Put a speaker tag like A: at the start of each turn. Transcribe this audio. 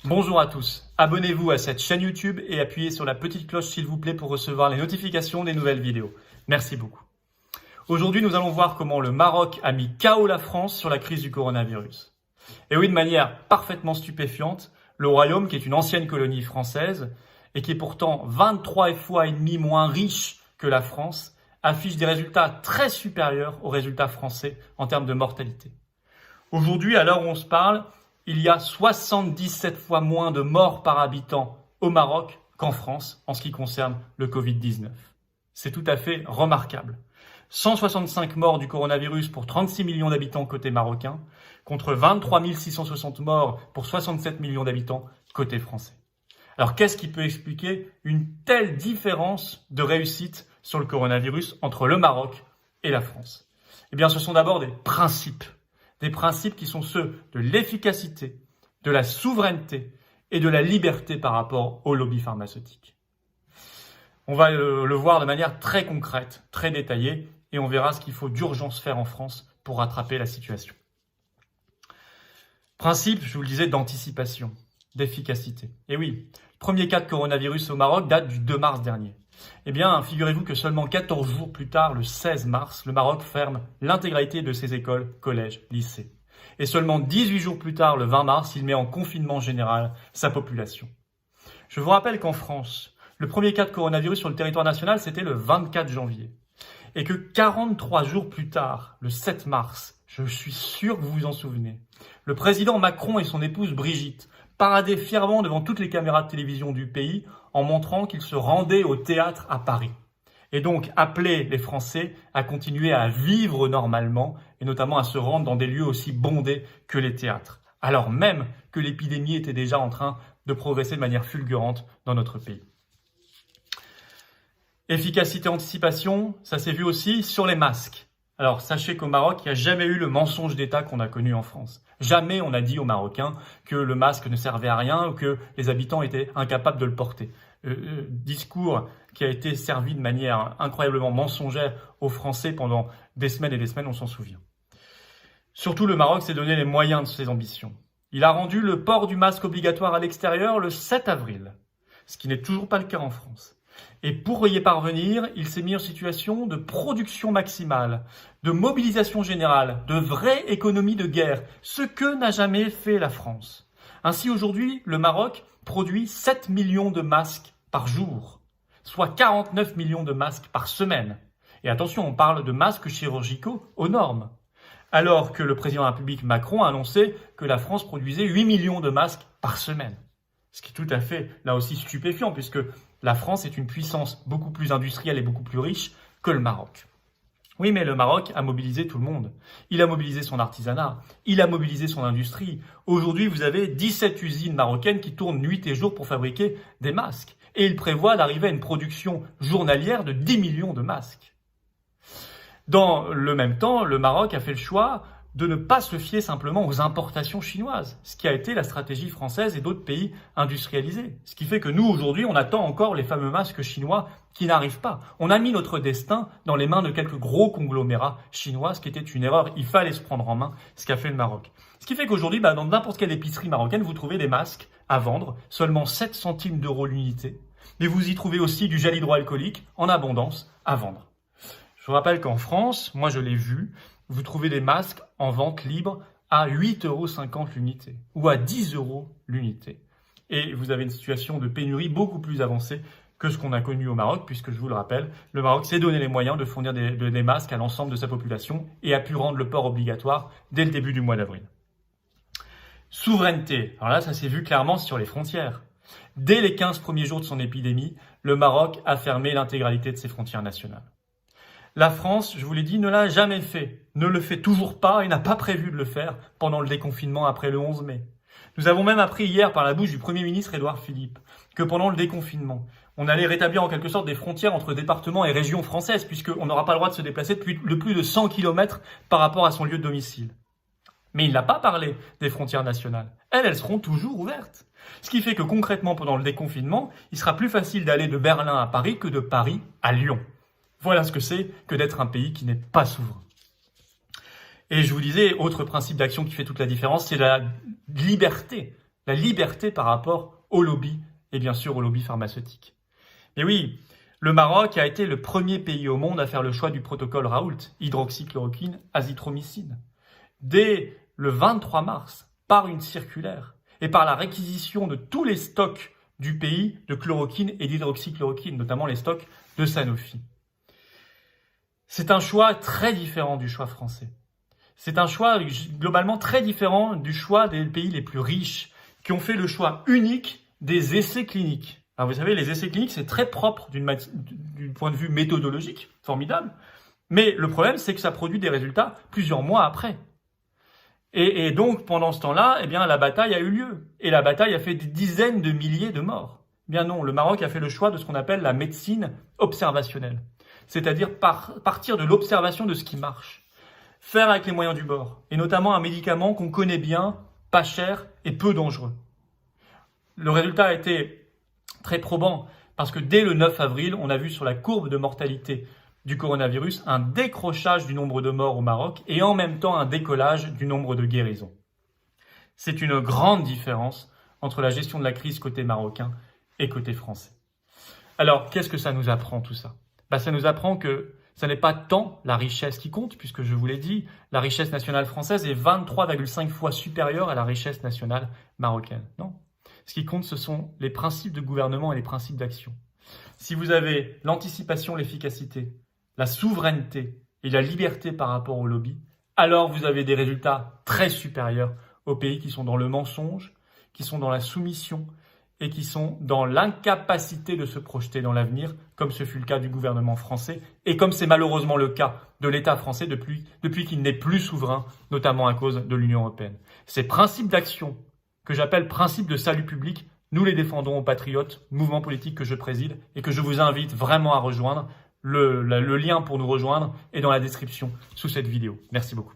A: Bonjour à tous, abonnez-vous à cette chaîne YouTube et appuyez sur la petite cloche s'il vous plaît pour recevoir les notifications des nouvelles vidéos. Merci beaucoup. Aujourd'hui, nous allons voir comment le Maroc a mis KO la France sur la crise du coronavirus. Et oui, de manière parfaitement stupéfiante, le Royaume, qui est une ancienne colonie française et qui est pourtant 23 fois et demi moins riche que la France, affiche des résultats très supérieurs aux résultats français en termes de mortalité. Aujourd'hui, à l'heure où on se parle, il y a 77 fois moins de morts par habitant au Maroc qu'en France en ce qui concerne le Covid-19. C'est tout à fait remarquable. 165 morts du coronavirus pour 36 millions d'habitants côté marocain, contre 23 660 morts pour 67 millions d'habitants côté français. Alors qu'est-ce qui peut expliquer une telle différence de réussite sur le coronavirus entre le Maroc et la France? Eh bien, ce sont d'abord des principes qui sont ceux de l'efficacité, de la souveraineté et de la liberté par rapport au lobby pharmaceutique. On va le voir de manière très concrète, très détaillée, et on verra ce qu'il faut d'urgence faire en France pour rattraper la situation. Principe, je vous le disais, d'anticipation, d'efficacité. Et oui, le premier cas de coronavirus au Maroc date du 2 mars dernier. Eh bien, figurez-vous que seulement 14 jours plus tard, le 16 mars, le Maroc ferme l'intégralité de ses écoles, collèges, lycées. Et seulement 18 jours plus tard, le 20 mars, il met en confinement général sa population. Je vous rappelle qu'en France, le premier cas de coronavirus sur le territoire national, c'était le 24 janvier. Et que 43 jours plus tard, le 7 mars, je suis sûr que vous vous en souvenez, le président Macron et son épouse Brigitte paradaient fièrement devant toutes les caméras de télévision du pays en montrant qu'ils se rendaient au théâtre à Paris. Et donc appelaient les Français à continuer à vivre normalement et notamment à se rendre dans des lieux aussi bondés que les théâtres, alors même que l'épidémie était déjà en train de progresser de manière fulgurante dans notre pays. Efficacité, anticipation, ça s'est vu aussi sur les masques. Alors, sachez qu'au Maroc, il n'y a jamais eu le mensonge d'État qu'on a connu en France. Jamais on a dit aux Marocains que le masque ne servait à rien ou que les habitants étaient incapables de le porter. Discours qui a été servi de manière incroyablement mensongère aux Français pendant des semaines et des semaines, on s'en souvient. Surtout, le Maroc s'est donné les moyens de ses ambitions. Il a rendu le port du masque obligatoire à l'extérieur le 7 avril, ce qui n'est toujours pas le cas en France. Et pour y parvenir, il s'est mis en situation de production maximale, de mobilisation générale, de vraie économie de guerre, ce que n'a jamais fait la France. Ainsi, aujourd'hui, le Maroc produit 7 millions de masques par jour, soit 49 millions de masques par semaine. Et attention, on parle de masques chirurgicaux aux normes. Alors que le président de la République Macron a annoncé que la France produisait 8 millions de masques par semaine. Ce qui est tout à fait, là aussi, stupéfiant, puisque la France est une puissance beaucoup plus industrielle et beaucoup plus riche que le Maroc. Oui, mais le Maroc a mobilisé tout le monde. Il a mobilisé son artisanat, il a mobilisé son industrie. Aujourd'hui, vous avez 17 usines marocaines qui tournent nuit et jour pour fabriquer des masques. Et il prévoit d'arriver à une production journalière de 10 millions de masques. Dans le même temps, le Maroc a fait le choix de ne pas se fier simplement aux importations chinoises, ce qui a été la stratégie française et d'autres pays industrialisés. Ce qui fait que nous, aujourd'hui, on attend encore les fameux masques chinois qui n'arrivent pas. On a mis notre destin dans les mains de quelques gros conglomérats chinois, ce qui était une erreur. Il fallait se prendre en main, ce qu'a fait le Maroc. Ce qui fait qu'aujourd'hui, dans n'importe quelle épicerie marocaine, vous trouvez des masques à vendre, seulement 7 centimes d'euros l'unité. Mais vous y trouvez aussi du gel hydroalcoolique en abondance à vendre. Je vous rappelle qu'en France, moi je l'ai vu, vous trouvez des masques en vente libre à 8,50 € l'unité ou à 10 € l'unité. Et vous avez une situation de pénurie beaucoup plus avancée que ce qu'on a connu au Maroc, puisque je vous le rappelle, le Maroc s'est donné les moyens de fournir des masques à l'ensemble de sa population et a pu rendre le port obligatoire dès le début du mois d'avril. Souveraineté. Alors là, ça s'est vu clairement sur les frontières. Dès les 15 premiers jours de son épidémie, le Maroc a fermé l'intégralité de ses frontières nationales. La France, je vous l'ai dit, ne l'a jamais fait, ne le fait toujours pas et n'a pas prévu de le faire pendant le déconfinement après le 11 mai. Nous avons même appris hier par la bouche du Premier ministre Édouard Philippe que pendant le déconfinement, on allait rétablir en quelque sorte des frontières entre départements et régions françaises puisqu'on n'aura pas le droit de se déplacer de plus de 100 km par rapport à son lieu de domicile. Mais il n'a pas parlé des frontières nationales. Elles seront toujours ouvertes. Ce qui fait que concrètement, pendant le déconfinement, il sera plus facile d'aller de Berlin à Paris que de Paris à Lyon. Voilà ce que c'est que d'être un pays qui n'est pas souverain. Et je vous disais, autre principe d'action qui fait toute la différence, c'est la liberté la liberté par rapport au lobby et bien sûr au lobby pharmaceutique. Mais oui, le Maroc a été le premier pays au monde à faire le choix du protocole Raoult, hydroxychloroquine, azithromycine. Dès le 23 mars, par une circulaire et par la réquisition de tous les stocks du pays de chloroquine et d'hydroxychloroquine, notamment les stocks de Sanofi. C'est un choix très différent du choix français. C'est un choix globalement très différent du choix des pays les plus riches qui ont fait le choix unique des essais cliniques. Alors vous savez, les essais cliniques, c'est très propre du point de vue méthodologique, formidable. Mais le problème, c'est que ça produit des résultats plusieurs mois après. Et donc, pendant ce temps-là, eh bien, la bataille a eu lieu. Et la bataille a fait des dizaines de milliers de morts. Eh bien non, le Maroc a fait le choix de ce qu'on appelle la médecine observationnelle. C'est-à-dire partir de l'observation de ce qui marche. Faire avec les moyens du bord. Et notamment un médicament qu'on connaît bien, pas cher et peu dangereux. Le résultat a été très probant parce que dès le 9 avril, on a vu sur la courbe de mortalité du coronavirus un décrochage du nombre de morts au Maroc et en même temps un décollage du nombre de guérisons. C'est une grande différence entre la gestion de la crise côté marocain et côté français. Alors, qu'est-ce que ça nous apprend tout ça ? Ça nous apprend que ce n'est pas tant la richesse qui compte, puisque je vous l'ai dit, la richesse nationale française est 23,5 fois supérieure à la richesse nationale marocaine. Non. Ce qui compte, ce sont les principes de gouvernement et les principes d'action. Si vous avez l'anticipation, l'efficacité, la souveraineté et la liberté par rapport au lobby, alors vous avez des résultats très supérieurs aux pays qui sont dans le mensonge, qui sont dans la soumission et qui sont dans l'incapacité de se projeter dans l'avenir, comme ce fut le cas du gouvernement français et comme c'est malheureusement le cas de l'État français depuis qu'il n'est plus souverain, notamment à cause de l'Union européenne. Ces principes d'action que j'appelle principes de salut public, nous les défendons aux Patriotes, mouvement politique que je préside et que je vous invite vraiment à rejoindre. Le lien pour nous rejoindre est dans la description sous cette vidéo. Merci beaucoup.